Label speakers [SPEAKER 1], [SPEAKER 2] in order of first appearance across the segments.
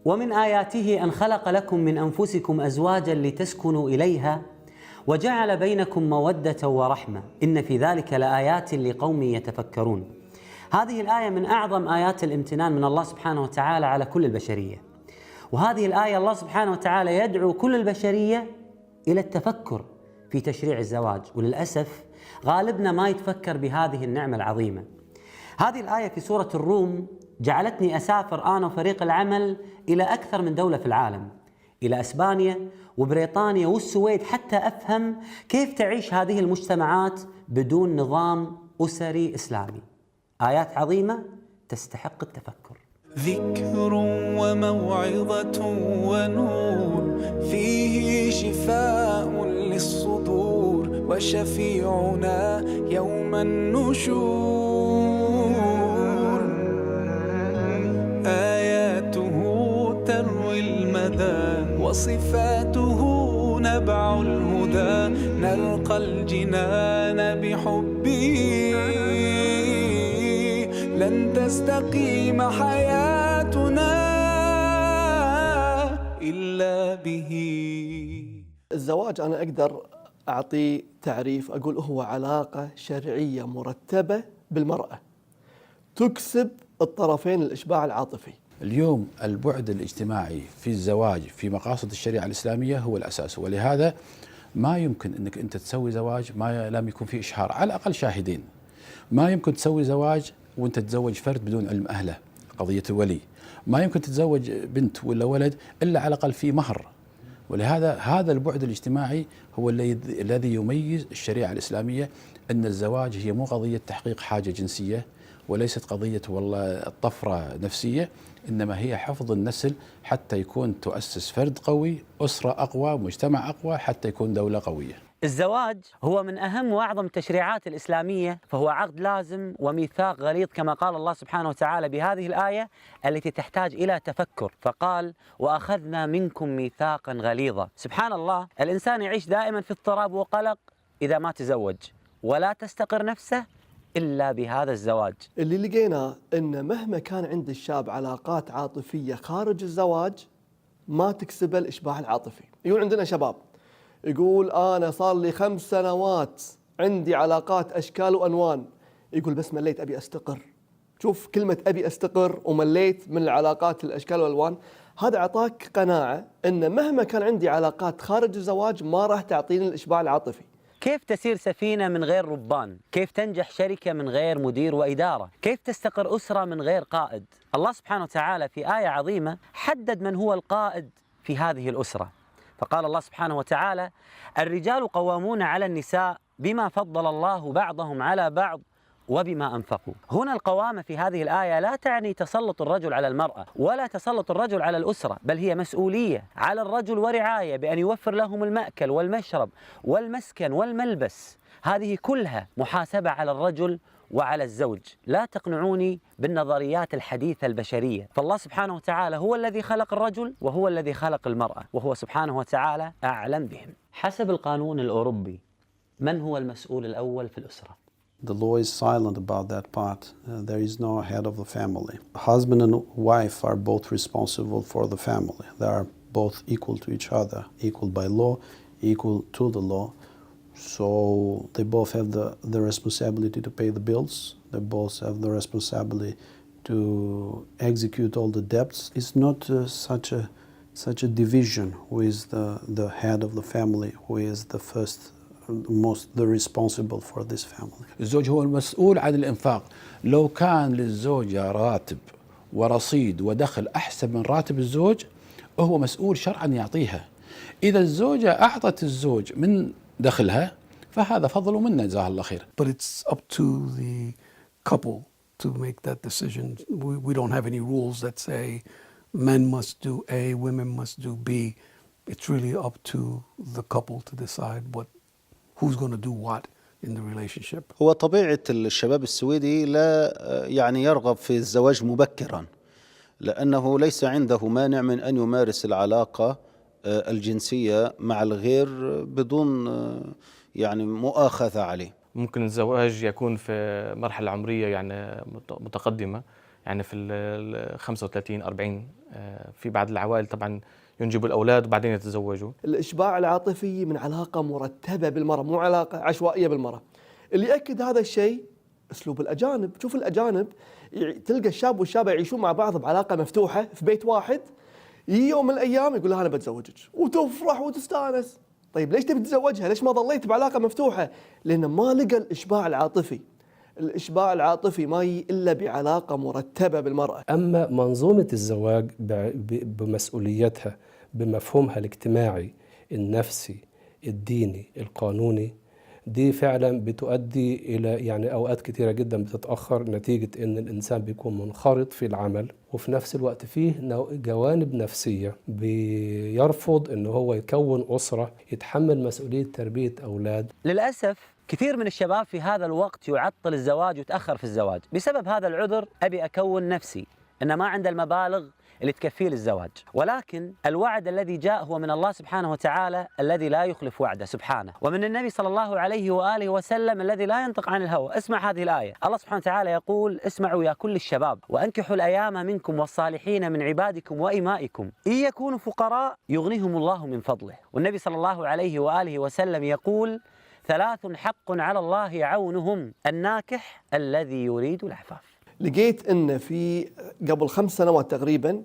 [SPEAKER 1] ومن آياته أن خلق لكم من أنفسكم أزواجا لتسكنوا إليها وجعل بينكم مودة ورحمة إن في ذلك لآيات لقوم يتفكرون. هذه الآية من أعظم آيات الامتنان من الله سبحانه وتعالى على كل البشرية، وهذه الآية الله سبحانه وتعالى يدعو كل البشرية إلى التفكر في تشريع الزواج، وللأسف غالبنا ما يتفكر بهذه النعمة العظيمة. هذه الآية في سورة الروم جعلتني أسافر أنا وفريق العمل إلى أكثر من دولة في العالم، إلى أسبانيا وبريطانيا والسويد، حتى أفهم كيف تعيش هذه المجتمعات بدون نظام أسري إسلامي. آيات عظيمة تستحق التفكر.
[SPEAKER 2] ذكر وموعظة ونور فيه شفاء للصدور وشفيعنا يوم النشور. آياته تروي المدى وصفاته نبع الهدى نلقى الجنان بحبه لن تستقيم حياتنا إلا به.
[SPEAKER 3] الزواج أنا أقدر أعطيه تعريف، أقول هو علاقة شرعية مرتبة بالمرأة تكسب الطرفين الإشباع العاطفي.
[SPEAKER 4] اليوم البعد الاجتماعي في الزواج في مقاصد الشريعة الإسلامية هو الأساس، ولهذا ما يمكن أنك أنت تسوي زواج ما لم يكن فيه إشهار على الأقل شاهدين. ما يمكن تسوي زواج وأنت تتزوج فرد بدون علم أهله، قضية الولي. ما يمكن تتزوج بنت ولا ولد إلا على الأقل في مهر. ولهذا هذا البعد الاجتماعي هو الذي يميز الشريعة الإسلامية، أن الزواج هي مو قضية تحقيق حاجة جنسية، وليست قضية والله طفرة نفسية، إنما هي حفظ النسل حتى يكون تؤسس فرد قوي، أسرة أقوى، مجتمع أقوى، حتى يكون دولة قوية.
[SPEAKER 1] الزواج هو من أهم وأعظم التشريعات الإسلامية، فهو عقد لازم وميثاق غليظ كما قال الله سبحانه وتعالى بهذه الآية التي تحتاج إلى تفكر، فقال وأخذنا منكم ميثاقا غليظا. سبحان الله، الإنسان يعيش دائما في اضطراب وقلق إذا ما تزوج، ولا تستقر نفسه إلا بهذا الزواج.
[SPEAKER 3] اللي لقينا أن مهما كان عند الشاب علاقات عاطفية خارج الزواج ما تكسب الإشباع العاطفي. يقول عندنا شباب يقول أنا صار لي 5 سنوات عندي علاقات أشكال وأنوان، يقول بس مليت أبي أستقر. شوف كلمة أبي أستقر ومليت من العلاقات الأشكال والألوان، هذا أعطاك قناعة أن مهما كان عندي علاقات خارج الزواج ما راح تعطيني الإشباع العاطفي.
[SPEAKER 1] كيف تسير سفينة من غير ربان؟ كيف تنجح شركة من غير مدير وإدارة؟ كيف تستقر أسرة من غير قائد؟ الله سبحانه وتعالى في آية عظيمة حدد من هو القائد في هذه الأسرة، فقال الله سبحانه وتعالى الرجال قوامون على النساء بما فضل الله بعضهم على بعض وبما أنفقوا. هنا القوامة في هذه الآية لا تعني تسلط الرجل على المرأة ولا تسلط الرجل على الأسرة، بل هي مسؤولية على الرجل ورعاية بأن يوفر لهم المأكل والمشرب والمسكن والملبس. هذه كلها محاسبة على الرجل وعلى الزوج. لا تقنعوني بالنظريات الحديثة البشرية، فالله سبحانه وتعالى هو الذي خلق الرجل وهو الذي خلق المرأة، وهو سبحانه وتعالى أعلم بهم. حسب القانون الأوروبي من هو المسؤول الأول في الأسرة؟
[SPEAKER 5] The law is silent about that part. There is no head of the family. Husband and wife are both responsible for the family. They are both equal to each other, equal by law, equal to the law. So they both have the responsibility to pay the bills. They both have the responsibility to execute all the debts. It's not such a division who is the head of the family, who is the first, the responsible for this family.
[SPEAKER 4] الزوج هو المسؤول عن الإنفاق. لو كان للزوجة راتب ورصيد ودخل أحسن من راتب الزوج هو مسؤول شرعا يعطيها. إذا الزوجة أعطت الزوج من دخلها فهذا فضل منا جزاه الله خير.
[SPEAKER 6] But it's up to the couple to make that decision. We don't have any rules that say men must do A, women must do B. It's really up to the couple to decide who's going to do what in the relationship.
[SPEAKER 7] هو طبيعة الشباب السويدي لا يعني يرغب في الزواج مبكرا، لأنه ليس عنده مانع من أن يمارس العلاقة الجنسية مع الغير بدون يعني مؤاخذة عليه.
[SPEAKER 8] ممكن الزواج يكون في مرحلة عمرية يعني متقدمة، يعني في ال 35 40 في بعض العوائل طبعا ينجبوا الأولاد وبعدين يتزوجوا.
[SPEAKER 3] الإشباع العاطفي من علاقة مرتبة بالمرأة، مو علاقة عشوائية بالمرأة. اللي يأكد هذا الشيء أسلوب الأجانب. شوف الأجانب تلقى الشاب والشابة يعيشون مع بعض بعلاقة مفتوحة في بيت واحد، يوم من الأيام يقول لها أنا بتزوجك وتفرح وتستانس. طيب ليش تبي تتزوجها؟ ليش ما ظليت بعلاقة مفتوحة؟ لأنه ما لقى الإشباع العاطفي. الإشباع العاطفي ما يجي إلا بعلاقة مرتبة بالمرأة.
[SPEAKER 9] أما منظومة الزواج بمسؤوليتها، بمفهومها الاجتماعي النفسي الديني القانوني، دي فعلا بتؤدي إلى يعني أوقات كتيرة جدا بتتأخر نتيجة إن الإنسان بيكون منخرط في العمل، وفي نفس الوقت فيه جوانب نفسية بيرفض إن هو يكون أسرة يتحمل مسؤولية تربية أولاد.
[SPEAKER 1] للأسف كثير من الشباب في هذا الوقت يعطل الزواج ويتأخر في الزواج بسبب هذا العذر، أبي أكون نفسي، إنه ما عنده المبالغ اللي تكفيه للزواج. ولكن الوعد الذي جاء هو من الله سبحانه وتعالى الذي لا يخلف وعده سبحانه، ومن النبي صلى الله عليه وآله وسلم الذي لا ينطق عن الهوى. اسمع هذه الآية، الله سبحانه وتعالى يقول: اسمعوا يا كل الشباب وأنكحوا الأيام منكم والصالحين من عبادكم وإمائكم إن يكونوا فقراء يغنيهم الله من فضله. والنبي صلى الله عليه وآله وسلم يقول: 3 حق على الله عونهم، الناكح الذي يريد العفاف.
[SPEAKER 3] لقيت أن في قبل 5 سنوات تقريبا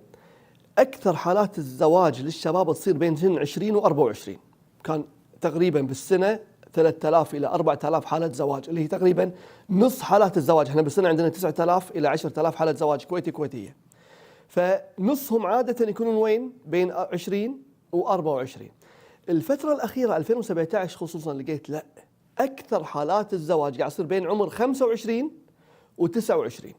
[SPEAKER 3] أكثر حالات الزواج للشباب تصير بين سن 20 و 24. كان تقريبا بالسنة 3000 إلى 4000 حالة زواج، اللي هي تقريبا نص حالات الزواج. احنا بالسنة عندنا 9000 إلى 10000 حالة زواج كويتية، فنصهم عادة يكونون وين؟ بين 20 و 24. الفترة الأخيرة 2017 خصوصا لقيت لا، أكثر حالات الزواج قاعد يصير بين عمر 25 و 29.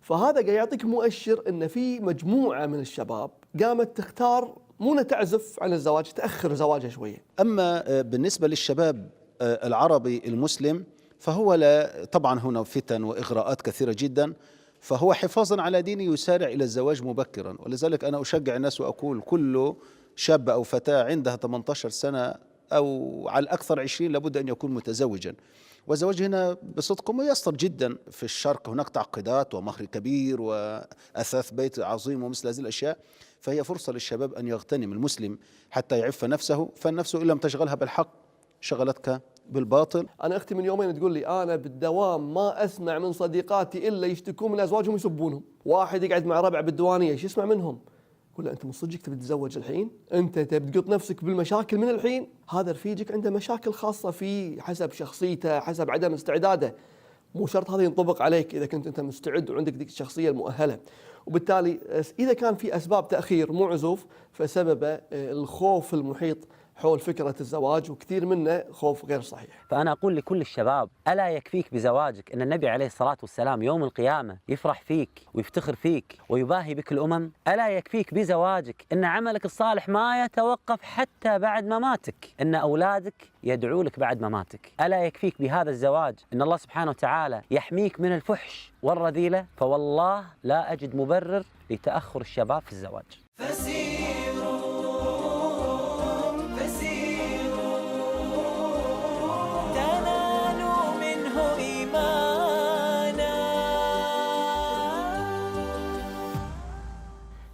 [SPEAKER 3] فهذا قاعد يعطيك مؤشر ان في مجموعه من الشباب قامت تختار مو تعزف عن الزواج، تاخر زواجها شويه.
[SPEAKER 7] أما بالنسبة للشباب العربي المسلم فهو لا طبعا هنا فتن وإغراءات كثيرة جدا، فهو حفاظا على دينه يسارع إلى الزواج مبكرا. ولذلك أنا أشجع الناس وأقول كل شاب أو فتاة عندها 18 سنة أو على الأكثر 20 لابد أن يكون متزوجا. والزواج هنا بصدق ميسر جدا. في الشرق هناك تعقيدات ومهر كبير وأثاث بيت عظيم ومثل هذه الأشياء، فهي فرصة للشباب أن يغتنم المسلم حتى يعف نفسه، فالنفس إن لم تشغلها بالحق شغلتك بالباطل.
[SPEAKER 3] أنا أختي من يومين تقول لي أنا بالدوام ما أسمع من صديقاتي إلا يشتكون من أزواجهم ويسبونهم. واحد يقعد مع ربع بالديوانية ايش يسمع منهم؟ يقول له أنت من صدقك تبي تتزوج الحين؟ أنت تبي تقط نفسك بالمشاكل من الحين؟ هذا رفيجك عنده مشاكل خاصة فيه حسب شخصيته، حسب عدم استعداده. مو شرط هذا ينطبق عليك إذا كنت أنت مستعد وعندك ذيك الشخصية المؤهلة. وبالتالي إذا كان في أسباب تأخير مو عزوف، فسبب الخوف المحيط حول فكرة الزواج، وكثير منه خوف غير صحيح.
[SPEAKER 1] فأنا أقول لكل الشباب: ألا يكفيك بزواجك أن النبي عليه الصلاة والسلام يوم القيامة يفرح فيك ويفتخر فيك ويباهي بك الأمم؟ ألا يكفيك بزواجك أن عملك الصالح ما يتوقف حتى بعد مماتك، أن أولادك يدعو لك بعد مماتك؟ ألا يكفيك بهذا الزواج أن الله سبحانه وتعالى يحميك من الفحش والرذيلة؟ فوالله لا أجد مبرر لتأخر الشباب في الزواج.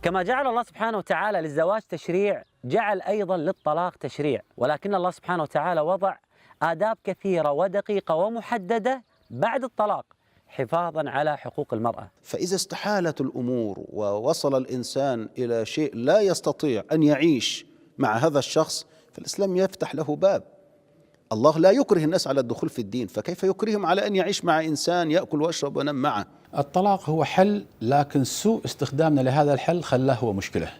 [SPEAKER 1] كما جعل الله سبحانه وتعالى للزواج تشريع، جعل أيضا للطلاق تشريع، ولكن الله سبحانه وتعالى وضع آداب كثيرة ودقيقة ومحددة بعد الطلاق حفاظا على حقوق المرأة.
[SPEAKER 7] فإذا استحالت الأمور ووصل الإنسان إلى شيء لا يستطيع أن يعيش مع هذا الشخص، فالإسلام يفتح له باب. الله لا يكره الناس على الدخول في الدين، فكيف يكرههم على أن يعيش مع إنسان يأكل ويشرب وينام معه؟
[SPEAKER 4] الطلاق هو حل، لكن سوء استخدامنا لهذا الحل خلاه هو مشكلة.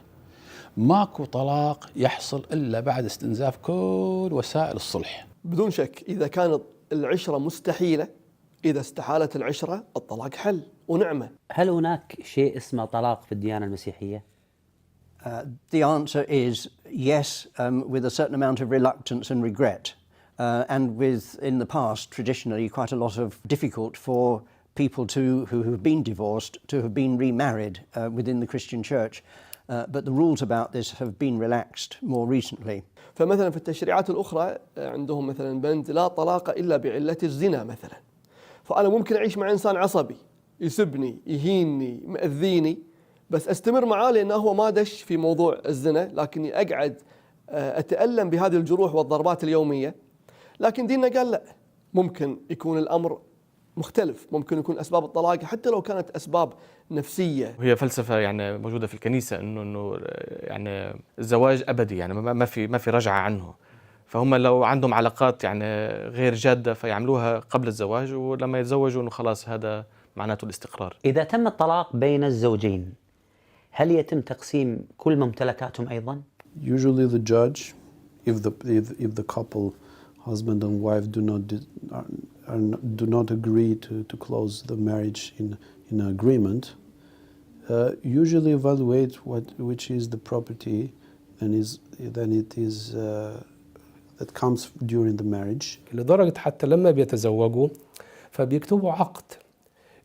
[SPEAKER 4] ماكو طلاق يحصل إلا بعد استنزاف كل وسائل الصلح.
[SPEAKER 3] بدون شك إذا كانت العشرة مستحيلة، إذا استحالت العشرة، الطلاق حل ونعمة.
[SPEAKER 1] هل هناك شيء اسمه طلاق في الديانة المسيحية؟
[SPEAKER 10] The answer is yes, with a certain amount of reluctance and regret. And with, in the past, traditionally, quite a lot of difficult for people who have been divorced to have been remarried within the Christian Church. But the rules about this have been relaxed more recently.
[SPEAKER 3] فمثلا في التشريعات الأخرى عندهم مثلا بند لا طلاق إلا بعلة الزنا مثلا. فأنا ممكن أعيش مع إنسان عصبي يسبني يهيني مأذيني، بس أستمر معاه لأنه هو ما دش في موضوع الزنا، لكني أقعد أتألم بهذه الجروح والضربات اليومية. لكن ديننا قال لا، ممكن يكون الأمر مختلف، ممكن يكون أسباب الطلاق حتى لو كانت أسباب نفسية.
[SPEAKER 8] وهي فلسفة يعني موجودة في الكنيسة إنه يعني الزواج أبدي، يعني ما في رجعة عنه. فهم لو عندهم علاقات يعني غير جادة فيعملوها قبل الزواج، ولما يتزوجوا إنه خلاص هذا معناته الاستقرار.
[SPEAKER 1] إذا تم الطلاق بين الزوجين هل يتم تقسيم كل ممتلكاتهم أيضا؟
[SPEAKER 5] Usually the judge, if the couple, husband and wife, do not agree to close the marriage in agreement, usually evaluate which is the property that comes during the marriage.
[SPEAKER 9] لدرجة حتى لما بيتزوجوا فبيكتبوا عقد،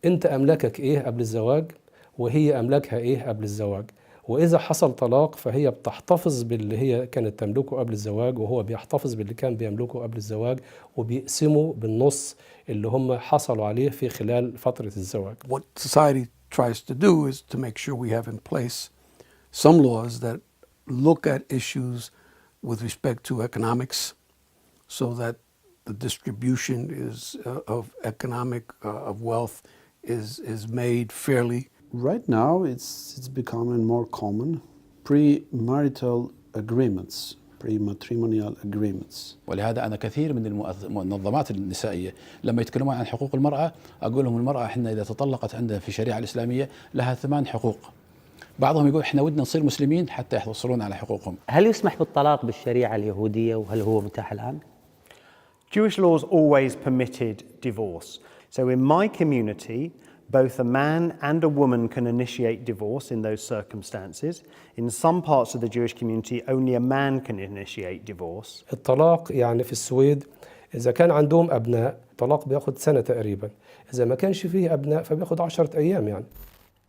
[SPEAKER 9] أنت أملاكك إيه قبل الزواج وهي أملاكها إيه قبل الزواج، وإذا حصل طلاق فهي بتحتفظ باللي هي كانت تملكه قبل الزواج وهو بيحتفظ باللي كان بيملكه قبل الزواج، وبيقسموا بالنص اللي هم حصلوا عليه في خلال فترة الزواج.
[SPEAKER 6] What society tries to do is to make sure we have in place some laws that look at issues with respect to economics, so that the distribution of economic of wealth is made fairly.
[SPEAKER 5] Right now, it's becoming more common. Pre-marital agreements, pre-matrimonial agreements.
[SPEAKER 4] ولهذا أنا كثير من المنظمات النسائية لما يتكلمون عن حقوق المرأة أقول لهم المرأة إحنا إذا تطلقت عندنا في الشريعة الإسلامية لها 8 حقوق. بعضهم يقول إحنا ودنا نصير مسلمين حتى يحصلون على حقوقهم.
[SPEAKER 1] هل يسمح بالطلاق بالشريعة اليهودية وهل هو متاح الآن؟
[SPEAKER 11] Jewish laws always permitted divorce. So in my community, both a man and a woman can initiate divorce in those circumstances. In some parts of the Jewish community, only a man can initiate divorce.
[SPEAKER 9] الطلاق يعني في السويد إذا كان عندهم أبناء الطلاق بياخد سنة تقريبا، إذا ما كانش فيه أبناء فبياخد 10 أيام يعني.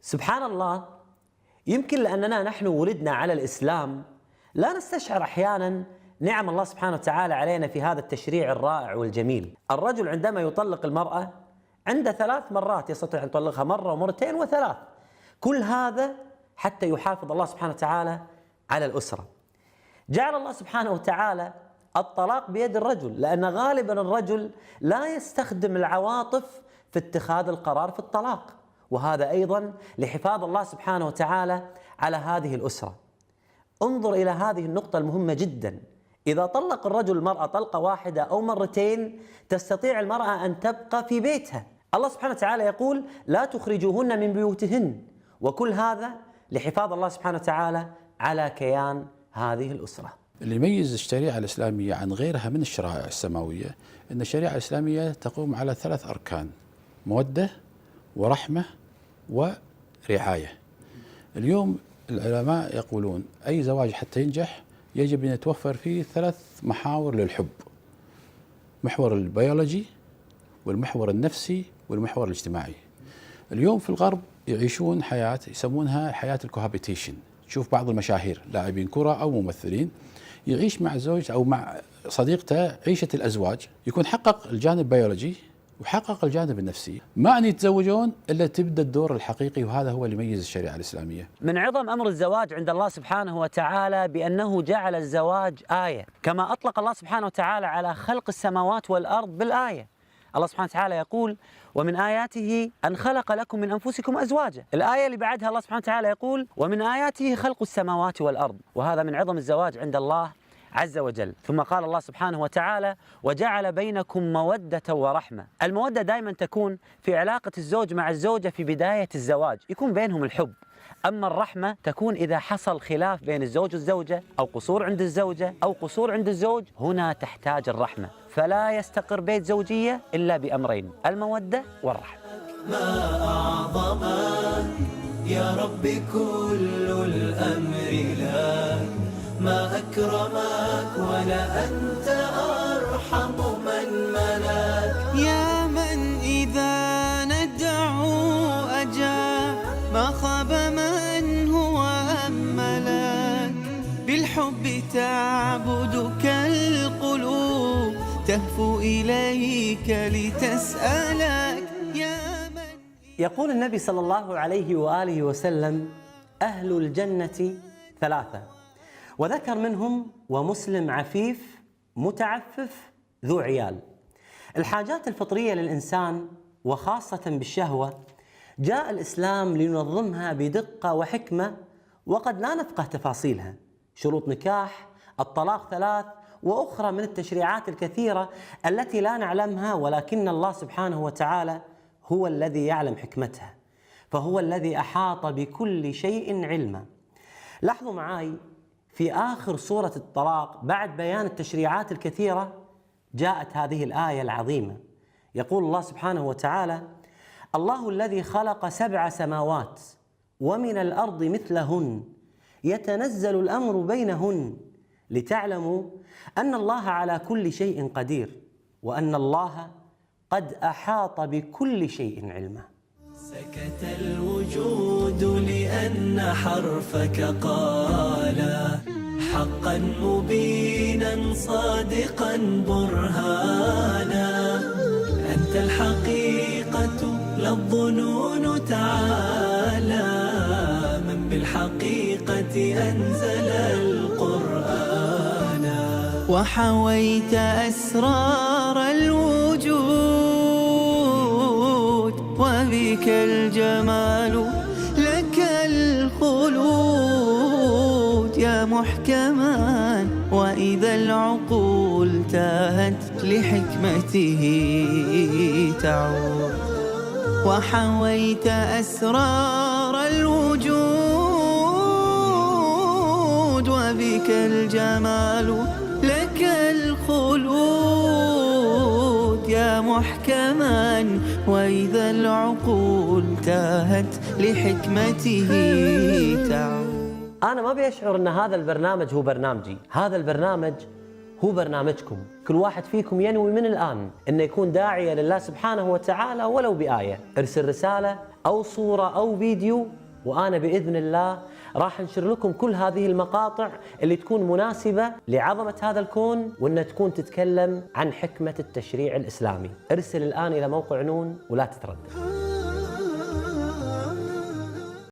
[SPEAKER 1] سبحان الله، يمكن لأننا نحن ولدنا على الإسلام لا نستشعر أحيانا نعم الله سبحانه وتعالى علينا في هذا التشريع الرائع والجميل. الرجل عندما يطلق المرأة عنده 3 مرات يستطيع أن يطلقها، مرة ومرتين وثلاث، كل هذا حتى يحافظ الله سبحانه وتعالى على الأسرة. جعل الله سبحانه وتعالى الطلاق بيد الرجل، لأن غالبا الرجل لا يستخدم العواطف في اتخاذ القرار في الطلاق، وهذا أيضا لحفاظ الله سبحانه وتعالى على هذه الأسرة. انظر إلى هذه النقطة المهمة جدا، إذا طلق الرجل المرأة طلقة واحدة أو مرتين تستطيع المرأة أن تبقى في بيتها. الله سبحانه وتعالى يقول لا تخرجوهن من بيوتهن، وكل هذا لحفاظ الله سبحانه وتعالى على كيان هذه الأسرة.
[SPEAKER 4] اللي يميز الشريعة الإسلامية عن غيرها من الشرائع السماوية أن الشريعة الإسلامية تقوم على 3 أركان: مودة ورحمة ورعاية. اليوم العلماء يقولون أي زواج حتى ينجح يجب أن يتوفر فيه 3 محاور للحب: محور البيولوجي والمحور النفسي والمحور الاجتماعي. اليوم في الغرب يعيشون حياة يسمونها حياة الكوهابيتيشن. تشوف بعض المشاهير لاعبين كرة أو ممثلين يعيش مع زوج أو مع صديقته عيشة الأزواج، يكون حقق الجانب البيولوجي وحقق الجانب النفسي، ما أن يتزوجون إلا تبدأ الدور الحقيقي، وهذا هو اللي يميز الشريعة الإسلامية.
[SPEAKER 1] من عظم أمر الزواج عند الله سبحانه وتعالى بأنه جعل الزواج آية، كما أطلق الله سبحانه وتعالى على خلق السماوات والأرض بالآية. الله سبحانه وتعالى يقول ومن آياته أن خلق لكم من أنفسكم أزواجا. الآية اللي بعدها الله سبحانه وتعالى يقول ومن آياته خلق السماوات والأرض، وهذا من عظم الزواج عند الله عز وجل. ثم قال الله سبحانه وتعالى وجعل بينكم مودة ورحمة. المودة دائما تكون في علاقة الزوج مع الزوجة في بداية الزواج، يكون بينهم الحب. أما الرحمة تكون إذا حصل خلاف بين الزوج والزوجة أو قصور عند الزوجة أو قصور عند الزوج، هنا تحتاج الرحمة. فلا يستقر بيت زوجية إلا بأمرين: المودة والرحمة.
[SPEAKER 2] ما أعظمك يا ربي كل الأمر لك، ما أكرمك ولا أنت أرحم من ملك، يا من إذا ندعو أجاب، ما خاب من هو أملك، بالحب تعبدك القلوب، تهفو إليك لتسألك، يا من
[SPEAKER 1] يقول النبي صلى الله عليه وآله وسلم: أهل الجنة ثلاثة، وذكر منهم ومسلم عفيف متعفف ذو عيال. الحاجات الفطرية للإنسان وخاصة بالشهوة جاء الإسلام لينظمها بدقة وحكمة، وقد لا نفقه تفاصيلها: شروط نكاح، الطلاق 3، وأخرى من التشريعات الكثيرة التي لا نعلمها، ولكن الله سبحانه وتعالى هو الذي يعلم حكمتها، فهو الذي أحاط بكل شيء علما. لاحظوا معاي في آخر سورة الطلاق بعد بيان التشريعات الكثيرة جاءت هذه الآية العظيمة. يقول الله سبحانه وتعالى: الله الذي خلق 7 سماوات ومن الأرض مثلهن يتنزل الأمر بينهن لتعلموا أن الله على كل شيء قدير وأن الله قد أحاط بكل شيء علما.
[SPEAKER 2] سكت الوجود لأن حرفك قال حقا مبينا صادقا برهانا. أنت الحقيقة لا الظنون تعالى، من بالحقيقة أنزل القرآن. وحويت أسرار الوجود وبك الجمال لك الخلود يا محكما، وإذا العقول تاهت لحكمته تعود. وحويت أسرار الوجود وبك الجمال لك الخلود يا محكما، وإذا العقول تاهت لحكمته تعود.
[SPEAKER 1] أنا ما بيشعر أن هذا البرنامج هو برنامجي، هذا البرنامج هو برنامجكم. كل واحد فيكم ينوي من الآن أنه يكون داعية لله سبحانه وتعالى ولو بآية. ارسل رسالة أو صورة أو فيديو، وأنا بإذن الله راح انشر لكم كل هذه المقاطع اللي تكون مناسبة لعظمة هذا الكون، وأنها تكون تتكلم عن حكمة التشريع الإسلامي. ارسل الآن إلى موقع نون ولا تتردد.